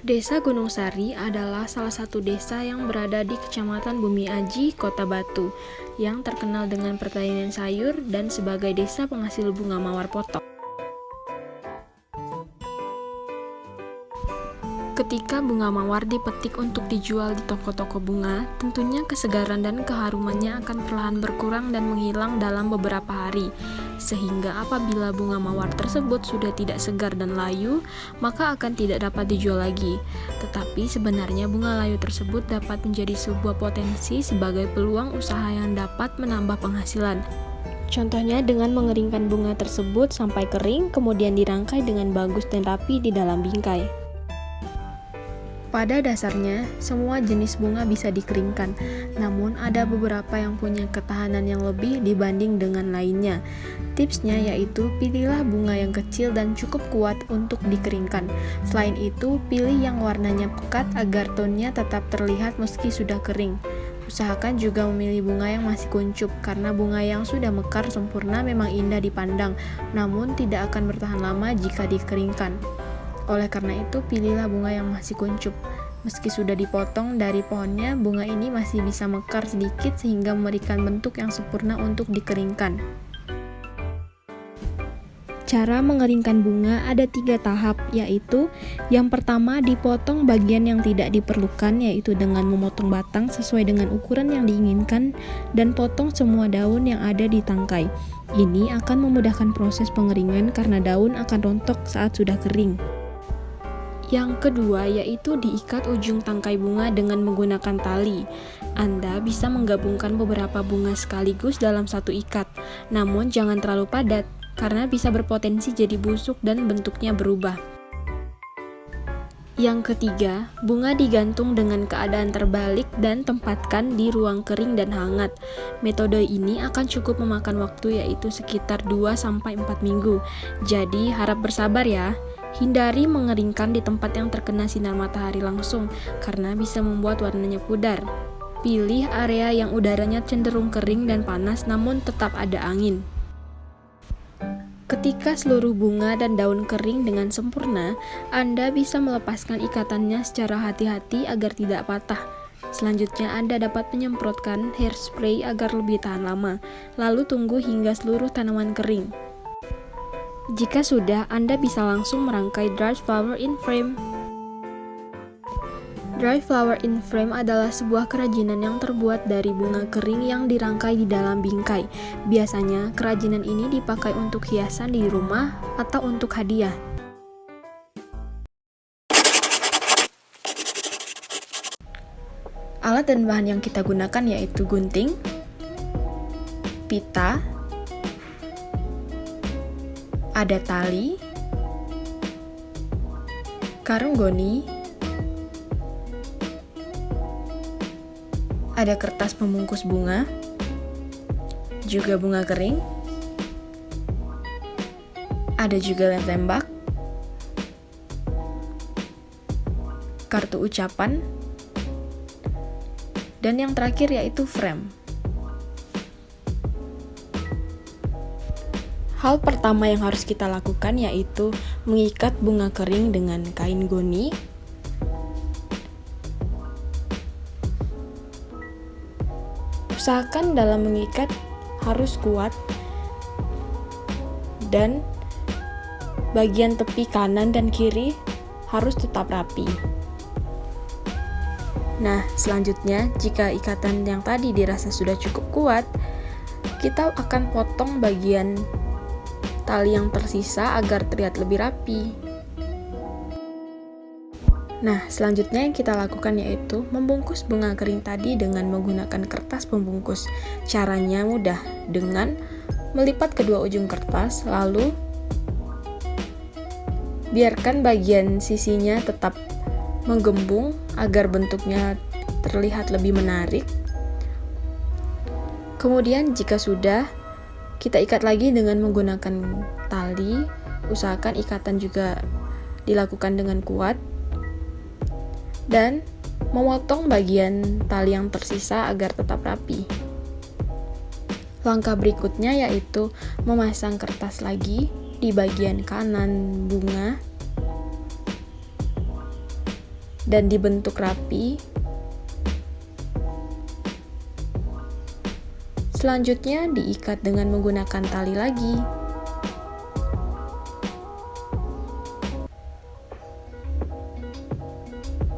Desa Gunung Sari adalah salah satu desa yang berada di Kecamatan Bumi Aji, Kota Batu, yang terkenal dengan pertanian sayur dan sebagai desa penghasil bunga mawar potong. Ketika bunga mawar dipetik untuk dijual di toko-toko bunga, tentunya kesegaran dan keharumannya akan perlahan berkurang dan menghilang dalam beberapa hari. Sehingga apabila bunga mawar tersebut sudah tidak segar dan layu, maka akan tidak dapat dijual lagi. Tetapi sebenarnya bunga layu tersebut dapat menjadi sebuah potensi sebagai peluang usaha yang dapat menambah penghasilan. Contohnya dengan mengeringkan bunga tersebut sampai kering, kemudian dirangkai dengan bagus dan rapi di dalam bingkai. Pada dasarnya, semua jenis bunga bisa dikeringkan, namun ada beberapa yang punya ketahanan yang lebih dibanding dengan lainnya. Tipsnya yaitu pilihlah bunga yang kecil dan cukup kuat untuk dikeringkan. Selain itu, pilih yang warnanya pekat agar tonnya tetap terlihat meski sudah kering. Usahakan juga memilih bunga yang masih kuncup, karena bunga yang sudah mekar sempurna memang indah dipandang, namun tidak akan bertahan lama jika dikeringkan. Oleh karena itu, pilihlah bunga yang masih kuncup. Meski sudah dipotong dari pohonnya, bunga ini masih bisa mekar sedikit sehingga memberikan bentuk yang sempurna untuk dikeringkan. Cara mengeringkan bunga ada 3 tahap, yaitu yang pertama dipotong bagian yang tidak diperlukan, yaitu dengan memotong batang sesuai dengan ukuran yang diinginkan dan potong semua daun yang ada di tangkai. Ini akan memudahkan proses pengeringan karena daun akan rontok saat sudah kering. Yang kedua yaitu diikat ujung tangkai bunga dengan menggunakan tali. Anda bisa menggabungkan beberapa bunga sekaligus dalam satu ikat, namun jangan terlalu padat, karena bisa berpotensi jadi busuk dan bentuknya berubah. Yang ketiga, bunga digantung dengan keadaan terbalik dan tempatkan di ruang kering dan hangat. Metode ini akan cukup memakan waktu yaitu sekitar 2-4 minggu. Jadi harap bersabar ya. Hindari mengeringkan di tempat yang terkena sinar matahari langsung karena bisa membuat warnanya pudar. Pilih area yang udaranya cenderung kering dan panas namun tetap ada angin. Ketika seluruh bunga dan daun kering dengan sempurna, Anda bisa melepaskan ikatannya secara hati-hati agar tidak patah. Selanjutnya Anda dapat menyemprotkan hairspray agar lebih tahan lama, lalu tunggu hingga seluruh tanaman kering. Jika sudah, Anda bisa langsung merangkai dried flower in frame. Dried flower in frame adalah sebuah kerajinan yang terbuat dari bunga kering yang dirangkai di dalam bingkai. Biasanya, kerajinan ini dipakai untuk hiasan di rumah atau untuk hadiah. Alat dan bahan yang kita gunakan yaitu gunting, pita, ada tali, karung goni, ada kertas pembungkus bunga, juga bunga kering, ada juga lem tembak, kartu ucapan, dan yang terakhir yaitu frame. Hal pertama yang harus kita lakukan yaitu mengikat bunga kering dengan kain goni. Usahakan dalam mengikat harus kuat dan bagian tepi kanan dan kiri harus tetap rapi. Nah, selanjutnya jika ikatan yang tadi dirasa sudah cukup kuat, kita akan potong bagian tali yang tersisa agar terlihat lebih rapi. Nah, selanjutnya yang kita lakukan yaitu membungkus bunga kering tadi dengan menggunakan kertas pembungkus. Caranya mudah, dengan melipat kedua ujung kertas, lalu biarkan bagian sisinya tetap menggembung agar bentuknya terlihat lebih menarik. Kemudian jika sudah, kita ikat lagi dengan menggunakan tali. Usahakan ikatan juga dilakukan dengan kuat. Dan memotong bagian tali yang tersisa agar tetap rapi. Langkah berikutnya yaitu memasang kertas lagi di bagian kanan bunga dan dibentuk rapi. Selanjutnya diikat dengan menggunakan tali lagi.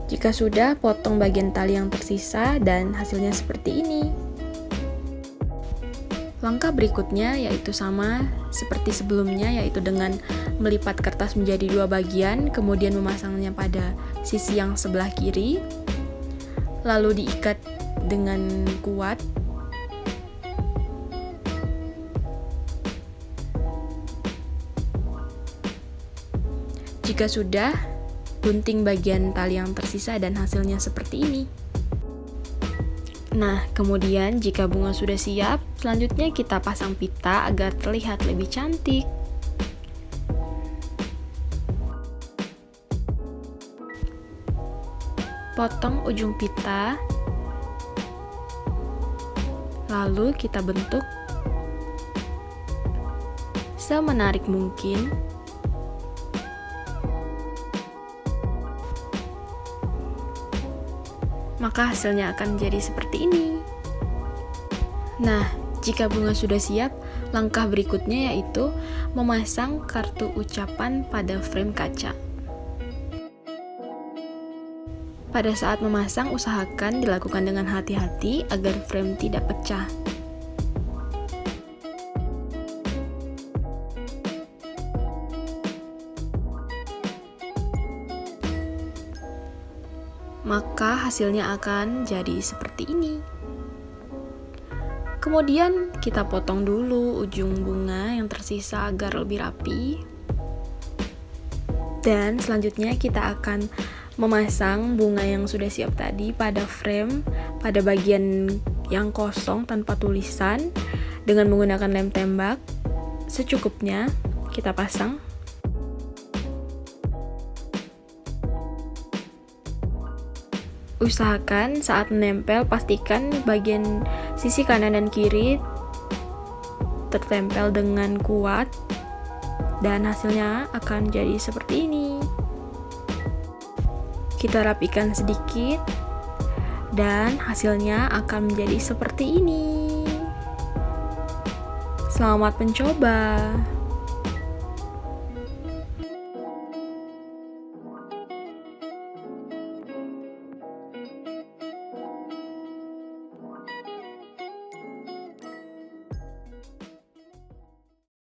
Jika sudah, potong bagian tali yang tersisa dan hasilnya seperti ini. Langkah berikutnya yaitu sama seperti sebelumnya, yaitu dengan melipat kertas menjadi dua bagian, kemudian memasangnya pada sisi yang sebelah kiri, lalu diikat dengan kuat. Jika sudah, gunting bagian tali yang tersisa dan hasilnya seperti ini. Nah, kemudian jika bunga sudah siap, selanjutnya kita pasang pita agar terlihat lebih cantik. Potong ujung pita, lalu kita bentuk semenarik mungkin. Maka hasilnya akan jadi seperti ini. Nah, jika bunga sudah siap, langkah berikutnya yaitu memasang kartu ucapan pada frame kaca. Pada saat memasang, usahakan dilakukan dengan hati-hati agar frame tidak pecah. Maka hasilnya akan jadi seperti ini. Kemudian kita potong dulu ujung bunga yang tersisa agar lebih rapi. Dan selanjutnya kita akan memasang bunga yang sudah siap tadi pada frame, pada bagian yang kosong tanpa tulisan dengan menggunakan lem tembak. Secukupnya kita pasang. Usahakan saat menempel, pastikan bagian sisi kanan dan kiri tertempel dengan kuat dan hasilnya akan jadi seperti ini. Kita rapikan sedikit dan hasilnya akan menjadi seperti ini. Selamat mencoba.